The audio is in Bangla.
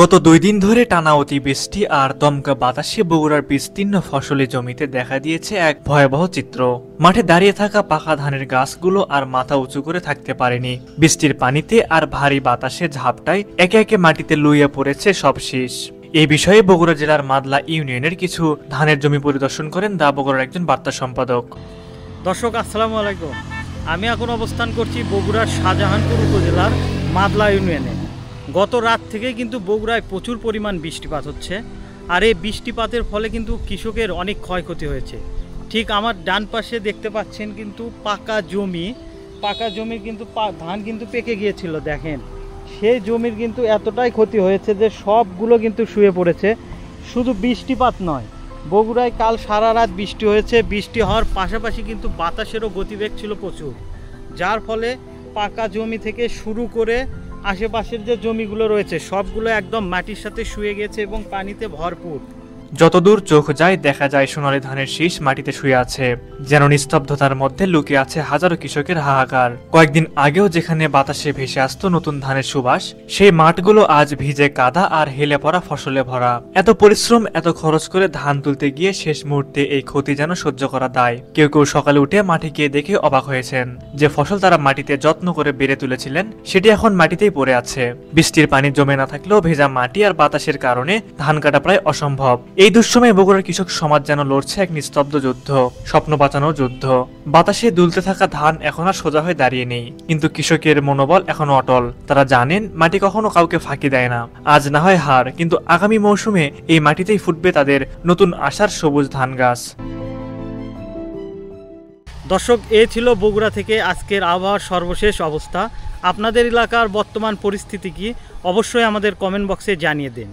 গত 2 দিন ধরে টানা অতিবৃষ্টি আর দমকা বাতাসে বগুড়ার বিস্তীর্ণ ফসলি জমিতে দেখা দিয়েছে এক ভয়াবহ চিত্র। মাঠে দাঁড়িয়ে থাকা পাকা ধানের গাছগুলো আর মাথা উঁচু করে থাকতে পারেনি। বৃষ্টির পানিতে আর ভারী বাতাসে ঝাপটায় একে একে মাটিতে লুইয়া পড়েছে সব শীষ। এই বিষয়ে বগুড়া জেলার মাদলা ইউনিয়নের কিছু ধানের জমি পরিদর্শন করেন দা বগুড়ার একজন বার্তা সম্পাদক। দর্শক আসসালামু আলাইকুম। আমি এখন অবস্থান করছি বগুড়ার শাহজাহানপুর উপজেলার মাদলা ইউনিয়নে। গত রাত থেকে কিন্তু বগুড়ায় প্রচুর পরিমাণ বৃষ্টিপাত হচ্ছে, আর এই বৃষ্টিপাতের ফলে কিন্তু কৃষকের অনেক ক্ষয়ক্ষতি হয়েছে। ঠিক আমার ডান পাশে দেখতে পাচ্ছেন কিন্তু পাকা জমির কিন্তু ধান কিন্তু পেকে গিয়েছিল। দেখেন সেই জমির কিন্তু এতটাই ক্ষতি হয়েছে যে সবগুলো কিন্তু শুয়ে পড়েছে। শুধু বৃষ্টিপাত নয়, বগুড়ায় কাল সারা রাত বৃষ্টি হয়েছে। বৃষ্টি হওয়ার পাশাপাশি কিন্তু বাতাসেরও গতিবেগ ছিল প্রচুর, যার ফলে পাকা জমি থেকে শুরু করে আশেপাশের যে জমিগুলো রয়েছে সবগুলো একদম মাটির সাথে শুয়ে গেছে এবং পানিতে ভরপুর। যতদূর চোখ যায় দেখা যায় সোনালী ধানের শীষ মাটিতে শুয়ে আছে, যেন নিস্তব্ধতার মধ্যে লুকিয়ে আছে হাজারো কৃষকের হাহাকার। কয়েকদিন আগেও যেখানে বাতাসে ভেসে আসতো নতুন ধানের সুবাস, সেই মাঠগুলো আজ ভিজে কাদা আর হেলে পড়া ফসলে ভরা। এত পরিশ্রম, এত খরচ করে ধান তুলতে গিয়ে শেষ মুহূর্তে এই ক্ষতি যেন সহ্য করা দায়। কেউ কেউ সকালে উঠে মাঠে গিয়ে দেখে অবাক হয়েছেন যে ফসল তারা মাটিতে যত্ন করে বেড়ে তুলেছিলেন সেটি এখন মাটিতেই পড়ে আছে। বৃষ্টির পানি জমে না থাকলেও ভেজা মাটি আর বাতাসের কারণে ধান কাটা প্রায় অসম্ভব। এই দুঃসময়ে বগুড়ার কৃষক সমাজ যেন লড়ছে এক নিস্তব্ধ যুদ্ধ, স্বপ্ন বাঁচানোর যুদ্ধ। বাতাসে দুলতে থাকা ধান এখন আর সোজা হয়ে দাঁড়িয়ে নেই, কিন্তু কৃষকের মনোবল এখনো অটল। তারা জানেন মাটি কখনো কাউকে ফাঁকি দেয় না। আজ না হয় হার, কিন্তু আগামী মৌসুমে এই মাটিতেই ফুটবে তাদের নতুন আশার সবুজ ধান গাছ। দর্শক, এ ছিল বগুড়া থেকে আজকের আবহাওয়ার সর্বশেষ অবস্থা। আপনাদের এলাকার বর্তমান পরিস্থিতি কি অবশ্যই আমাদের কমেন্ট বক্সে জানিয়ে দিন।